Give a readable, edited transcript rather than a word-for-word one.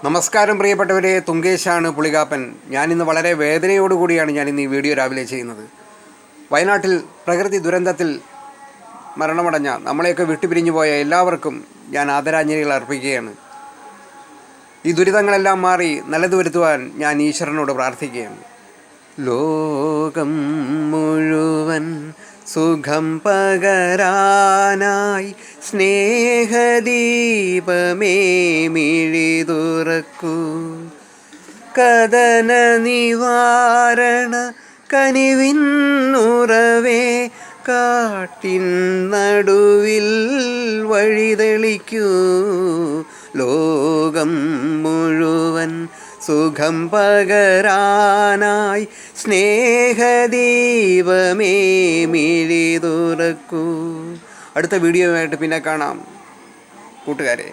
നമസ്കാരം പ്രിയപ്പെട്ടവരെ, തുങ്കേശാണ് പുളികാപ്പൻ. ഞാനിന്ന് വളരെ വേദനയോടുകൂടിയാണ് ഞാനിന്ന് ഈ വീഡിയോ രാവിലെ ചെയ്യുന്നത്. വയനാട്ടിൽ പ്രകൃതി ദുരന്തത്തിൽ മരണമടഞ്ഞ നമ്മളെയൊക്കെ വിട്ടുപിരിഞ്ഞു പോയ എല്ലാവർക്കും ഞാൻ ആദരാഞ്ജലികൾ അർപ്പിക്കുകയാണ്. ഈ ദുരിതങ്ങളെല്ലാം മാറി നല്ലത് വരുത്തുവാൻ ഞാൻ ഈശ്വരനോട് പ്രാർത്ഥിക്കുകയാണ്. ലോകം മുഴുവൻ സുഖം പകരാനായി സ്നേഹദീപമേ മിഴി തുറക്കൂ. കദന നിവാരണ കനിവിന്നുറവേ കാട്ടിൻ നടുവിൽ വഴിതെളിക്കൂ. ലോകം മുഴുവൻ സുഖം പകരാനായി സ്നേഹദീപമേ മിഴി തുറക്കൂ. അടുത്ത വീഡിയോയുമായിട്ട് പിന്നെ കാണാം കൂട്ടുകാരെ.